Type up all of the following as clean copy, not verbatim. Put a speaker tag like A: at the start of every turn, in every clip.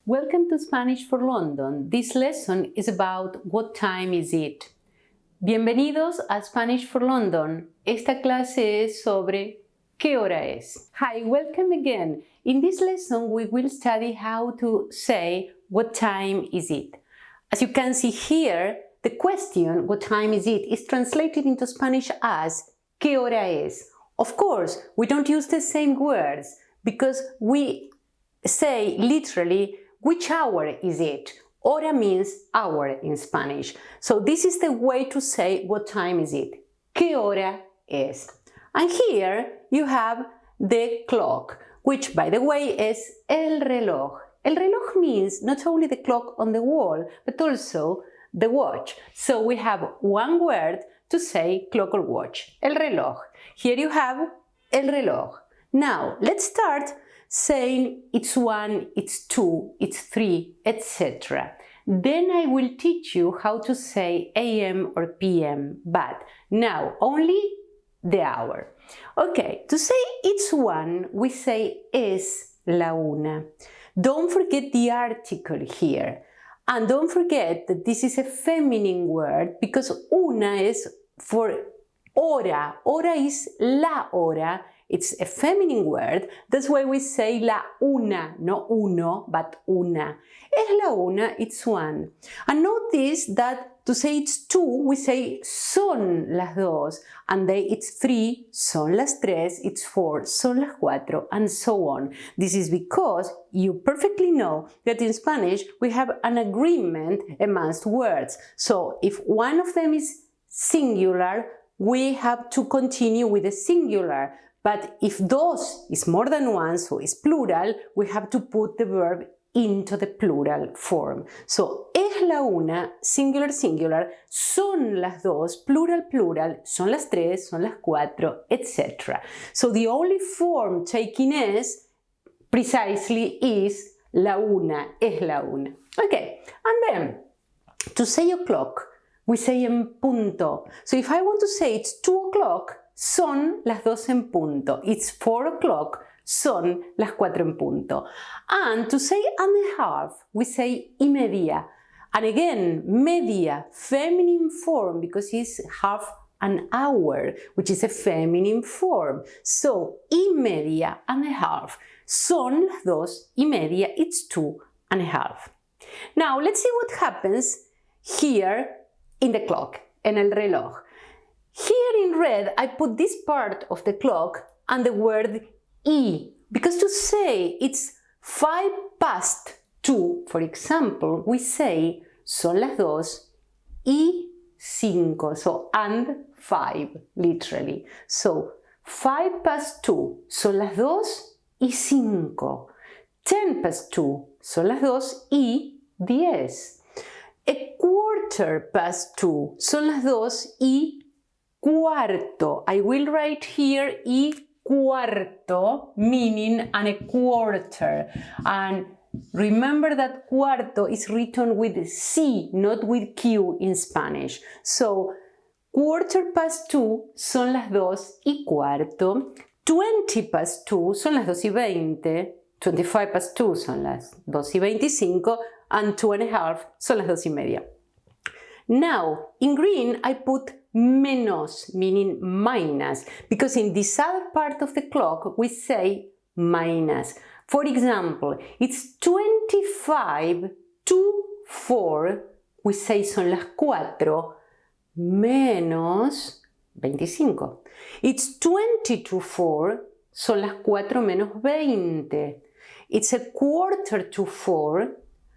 A: Welcome to Spanish for London. This lesson is about what time is it. Bienvenidos a Spanish for London. Esta clase es sobre ¿qué hora es? Hi, welcome again. In this lesson we will study how to say what time is it. As you can see here, the question what time is it is translated into Spanish as ¿qué hora es? Of course, we don't use the same words because we say literally which hour is it? Hora means hour in Spanish. So this is the way to say what time is it. ¿Qué hora es? And here you have the clock, which by the way is el reloj. El reloj means not only the clock on the wall, but also the watch. So we have one word to say clock or watch. El reloj. Here you have el reloj. Now let's start saying it's 1, it's 2, it's 3, etc. Then I will teach you how to say AM or PM, but now only the hour. Okay, to say it's 1, we say es la una. Don't forget the article here. And don't forget that this is a feminine word because una is for hora. Hora is la hora. It's a feminine word. That's why we say la una, not uno, but una. Es la una, it's 1. And notice that to say it's 2, we say son las dos. And then it's 3, son las tres, it's 4, son las cuatro, and so on. This is because you perfectly know that in Spanish we have an agreement amongst words. So if one of them is singular, we have to continue with the singular. But if dos is more than one, so it's plural, we have to put the verb into the plural form. So, es la una, singular, singular, son las dos, plural, plural, son las tres, son las cuatro, etc. So, the only form taking es precisely is la una, es la una. Okay, and then to say o'clock, we say en punto. So, if I want to say it's 2 o'clock, son las dos en punto. It's 4 o'clock, son las 4 en punto. And to say and a half, we say y media. And again, media, feminine form, because it's half an hour, which is a feminine form. So, y media and a half. Son las dos y media, it's 2 and a half. Now, let's see what happens here in the clock, en el reloj. Here in red, I put this part of the clock and the word y, because to say it's 5 past 2, for example, we say son las dos y 5, so and 5, literally. So 5 past 2, son las dos y 5. 10 past 2, son las dos y 10. A quarter past 2, son las dos y cuarto. I will write here y cuarto, meaning and a quarter. And remember that cuarto is written with C, not with Q in Spanish. So, quarter past 2 son las dos y cuarto. 20 past 2 son las 2 y 20. 25 past 2 son las 2 y 25. And 2 and a half son las 2 y media. Now, in green, I put menos, meaning minus, because in this other part of the clock we say minus. For example, it's 25 to 4, we say son las 4 menos 25. It's 20 to 4, son las 4 menos 20. It's a quarter to 4,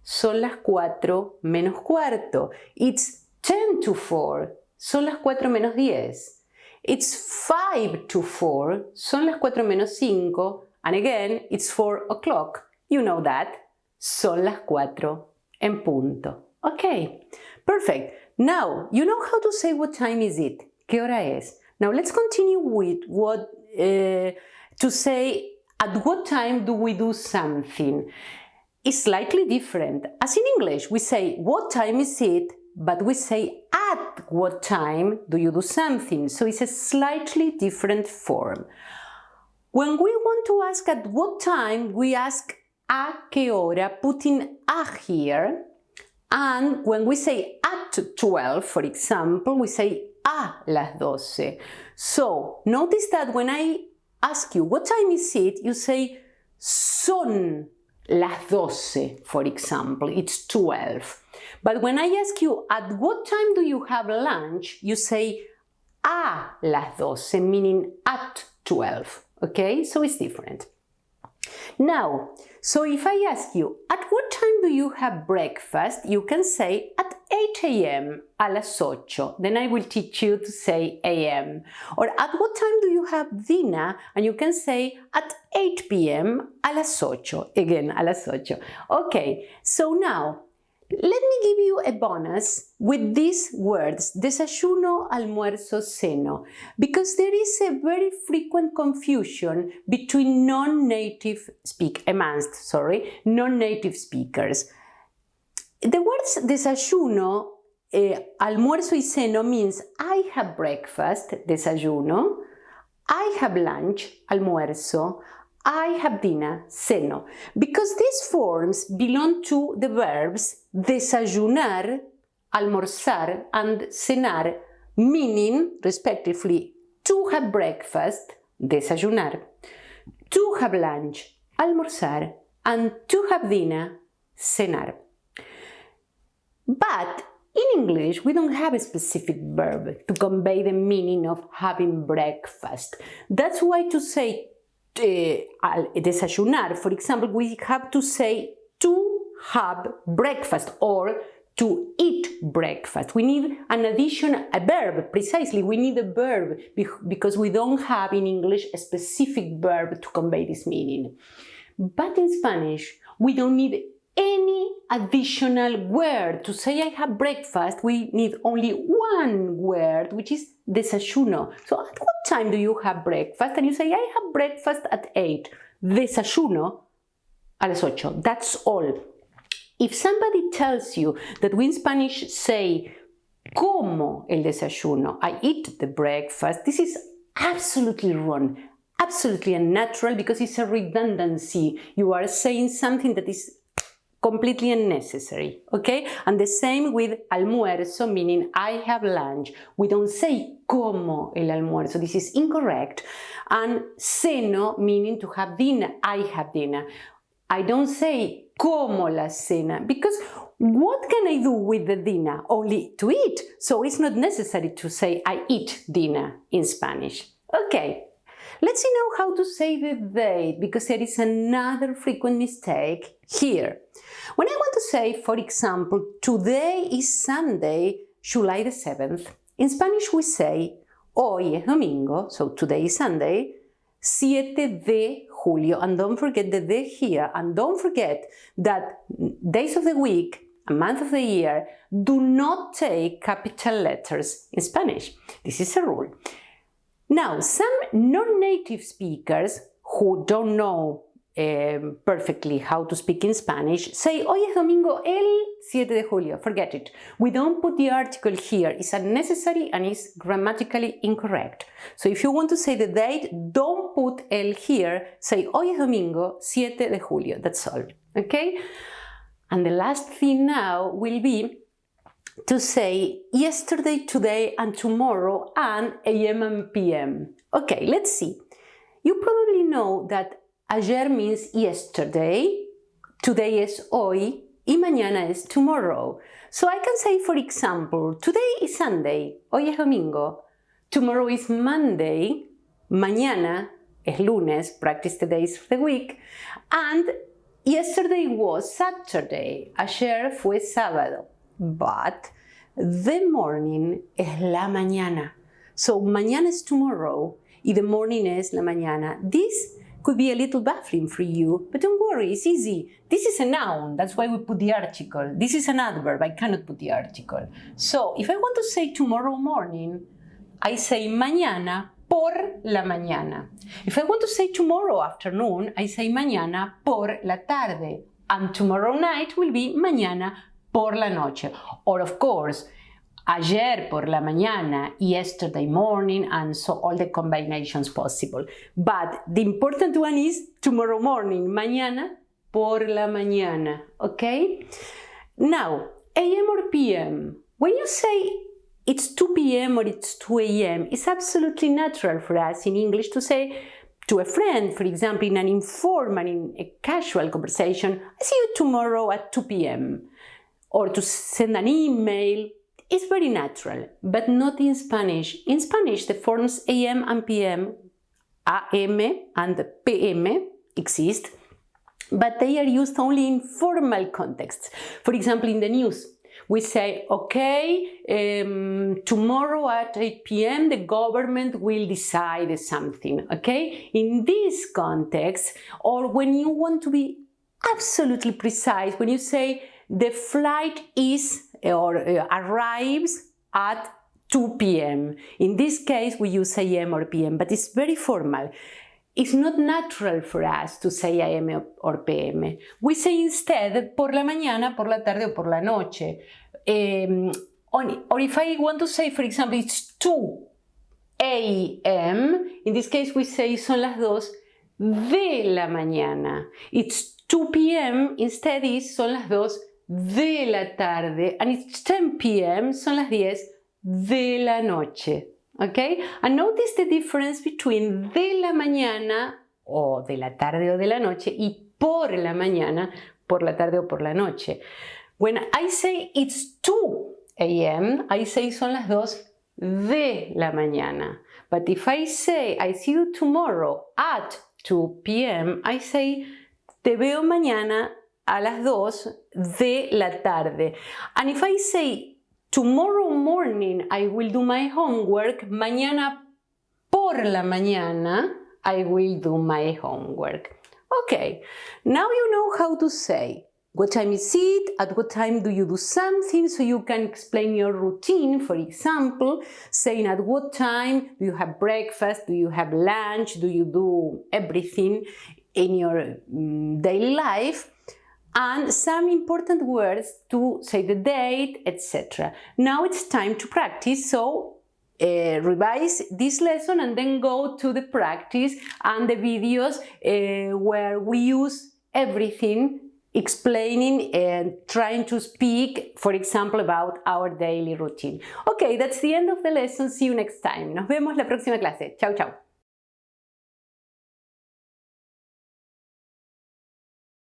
A: son las 4 menos cuarto. It's 10 to 4, son las 4 menos 10. It's 5 to 4, son las 4 menos 5. And again, it's 4 o'clock. You know that. Son las 4 en punto. Okay, perfect. Now, you know how to say what time is it. ¿Qué hora es? Now, let's continue with what to say at what time do we do something. It's slightly different. As in English, we say what time is it, but we say at what time do you do something. So it's a slightly different form. When we want to ask at what time, we ask a qué hora, putting a here. And when we say at 12, for example, we say a las 12. So notice that when I ask you, what time is it? You say son las 12, for example. It's 12. But when I ask you, at what time do you have lunch? You say a las 12, meaning at 12. Okay? So it's different. Now, so if I ask you, at what time do you have breakfast? You can say at 8 a.m. a las 8. Then I will teach you to say a.m. Or at what time do you have dinner? And you can say at 8 p.m. a las 8. Again, a las 8. Okay, so now, let me give you a bonus with these words, desayuno, almuerzo, ceno, because there is a very frequent confusion between non-native speakers. The words desayuno, almuerzo y ceno means I have breakfast, desayuno, I have lunch, almuerzo, I have dinner, ceno, because these forms belong to the verbs desayunar, almorzar, and cenar, meaning, respectively, to have breakfast, desayunar, to have lunch, almorzar, and to have dinner, cenar. But in English, we don't have a specific verb to convey the meaning of having breakfast. That's why to say desayunar, for example, we have to say to have breakfast or to eat breakfast. We need a verb, precisely, we need a verb because we don't have in English a specific verb to convey this meaning. But in Spanish, we don't need any additional word. To say I have breakfast, we need only one word, which is desayuno. So at what time do you have breakfast? And you say, I have breakfast at 8. Desayuno a las 8. That's all. If somebody tells you that we in Spanish say, como el desayuno, I eat the breakfast, this is absolutely wrong. Absolutely unnatural because it's a redundancy. You are saying something that is completely unnecessary, okay? And the same with almuerzo, meaning I have lunch. We don't say como el almuerzo. This is incorrect. And ceno, meaning to have dinner. I have dinner. I don't say como la cena because what can I do with the dinner? Only to eat. So it's not necessary to say I eat dinner in Spanish. Okay. Let's see now how to say the date, because there is another frequent mistake here. When I want to say, for example, today is Sunday, July the 7th, in Spanish we say, hoy es domingo, so today is Sunday, 7 de julio, and don't forget the de here, and don't forget that days of the week, a month of the year, do not take capital letters in Spanish. This is a rule. Now, some non-native speakers who don't know perfectly how to speak in Spanish say, hoy es domingo el 7 de julio. Forget it. We don't put the article here. It's unnecessary and it's grammatically incorrect. So if you want to say the date, don't put el here. Say, hoy es domingo 7 de julio. That's all. Okay? And the last thing now will be to say yesterday, today, and tomorrow, and AM and PM. Okay, let's see. You probably know that ayer means yesterday, today is hoy, y mañana is tomorrow. So I can say, for example, today is Sunday, hoy es domingo, tomorrow is Monday, mañana es lunes, practice the days of the week, and yesterday was Saturday, ayer fue sábado. But the morning es la mañana. So mañana is tomorrow y the morning es la mañana. This could be a little baffling for you, but don't worry, it's easy. This is a noun, that's why we put the article. This is an adverb, I cannot put the article. So if I want to say tomorrow morning, I say mañana por la mañana. If I want to say tomorrow afternoon, I say mañana por la tarde. And tomorrow night will be mañana por la noche. Or of course, ayer por la mañana, yesterday morning, and so all the combinations possible. But the important one is tomorrow morning, mañana por la mañana, okay? Now, AM or PM. When you say it's 2 p.m. or it's 2 a.m., it's absolutely natural for us in English to say to a friend, for example, in an informal, in a casual conversation, I see you tomorrow at 2 p.m. Or to send an email. It's very natural, but not in Spanish. In Spanish, the forms AM and PM, AM and PM exist, but they are used only in formal contexts. For example, in the news, we say, okay, tomorrow at 8 p.m. the government will decide something, okay? In this context, or when you want to be absolutely precise, when you say the flight is or arrives at 2 p.m. In this case, we use AM or PM, but it's very formal. It's not natural for us to say AM or PM. We say instead por la mañana, por la tarde, o por la noche. Or if I want to say, for example, it's 2 a.m., in this case we say son las 2 de la mañana. It's 2 p.m., instead is son las 2 de la tarde. And it's 10 p.m., son las 10 de la noche. Okay? And notice the difference between de la mañana o de la tarde o de la noche y por la mañana, por la tarde o por la noche. When I say it's 2 a.m., I say son las 2 de la mañana. But if I say I see you tomorrow at 2 p.m., I say te veo mañana a las 2 de la tarde. And if I say tomorrow morning I will do my homework, mañana por la mañana I will do my homework. Okay, now you know how to say what time is it, at what time do you do something, so you can explain your routine. For example, saying at what time do you have breakfast, do you have lunch, do you do everything in your daily life. And some important words to say the date, etc. Now it's time to practice, so revise this lesson and then go to the practice and the videos where we use everything, explaining and trying to speak, for example, about our daily routine. Okay, that's the end of the lesson. See you next time. Nos vemos la próxima clase. Chao, chao.